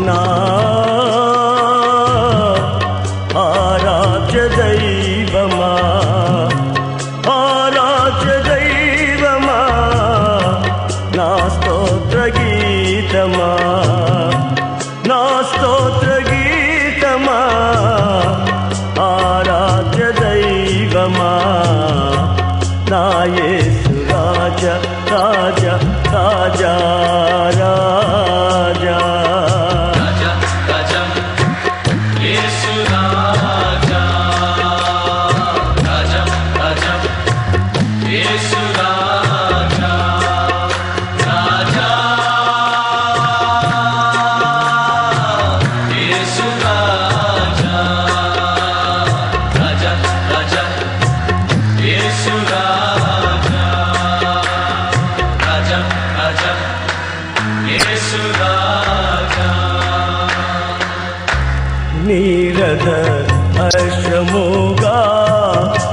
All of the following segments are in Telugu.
నా ఆరాధ్య దైవమా, ఆరాధ్య దైవమా, నా స్తోత్ర గీతమా, నా స్తోత్ర గీతమా, ఆరాధ్య దైవమా, నా యేసు రాజా రాజా రాజా రాజా రాజా యేసు రాజా రాజా రాజా యేసు రాజా రాజా యేసు రాజా రాజా రాజా యేసు రాజా రాజా రాజా యేసు రాజా నీరద హర్షముగా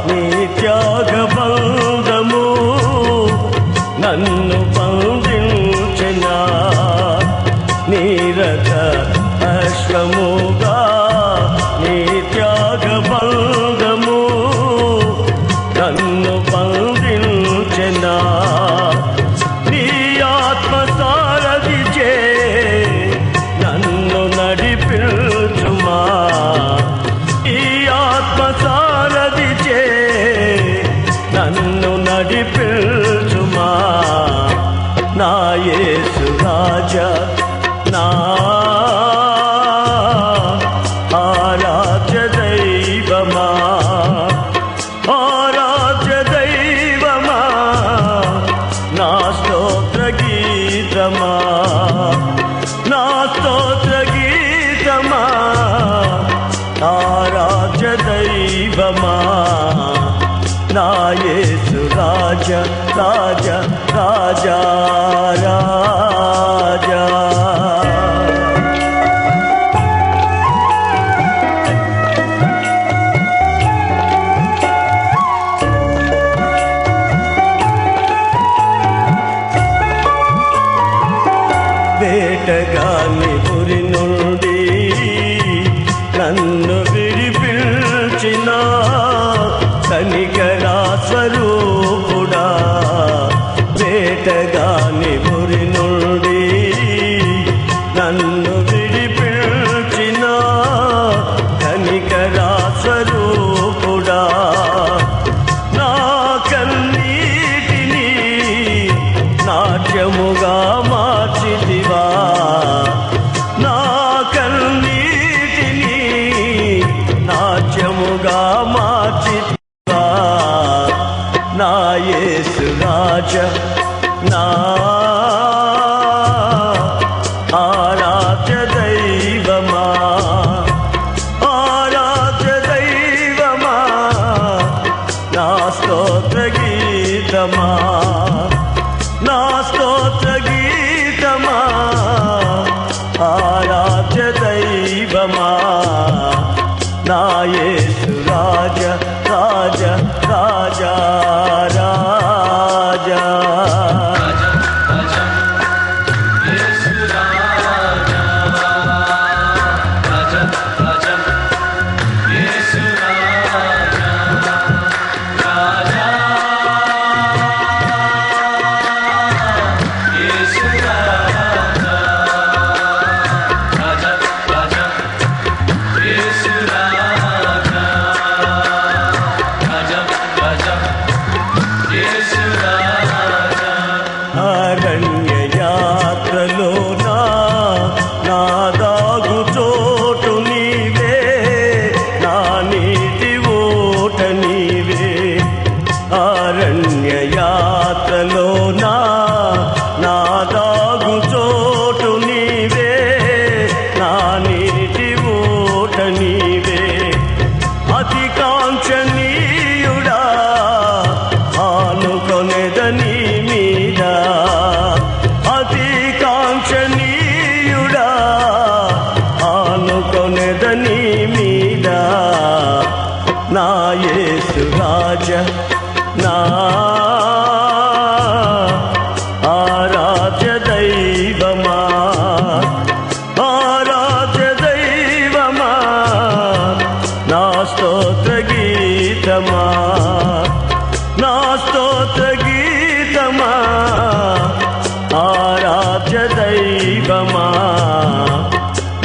నీ త్యాగబంధము నన్ను బంధించిన, నీరద హర్షముగా నీ త్యాగబంధము నన్ను బంధించిన, నీ ఆత్మ సారథిచే నన్ను నడిపించుమా, ఈ ఆత్మ సారథిచే నన్ను నడిపించుమా, నా యేసు రాజా నా ఆరాధ్య దైవమా, ఆరాధ్య దైవమా, నా స్తోత్ర గీతమా, నా స్తోత్ర గీతమా, ఆరాధ్య దైవమా, నా యేసు రాజా రాజా రాజా రాజా. వేటగాని పురి నుండి నన్ను విడిపించిన కనికరా స్వరూపుడా, వేటగాని పురి నుండి నన్ను విడిపించిన కనికరా స్వరూపుడా, నా కన్నీటిని నాట్యముగా మార్చితివా, నా కన్నీటిని నాట్యముగా మార్చితివా, నా యేసు రాజా నా ఆరాధ్య దైవమా, ఆరాధ్య దైవమా, నా స్తోత్ర గీతమా, నా స్తోత్ర గీతమా, ఆరాధ్య దైవమా, నా యేసు రాజా రాజా రాజా రాజా. రాజా యేసు రాజా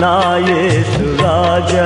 నా యేసు రాజా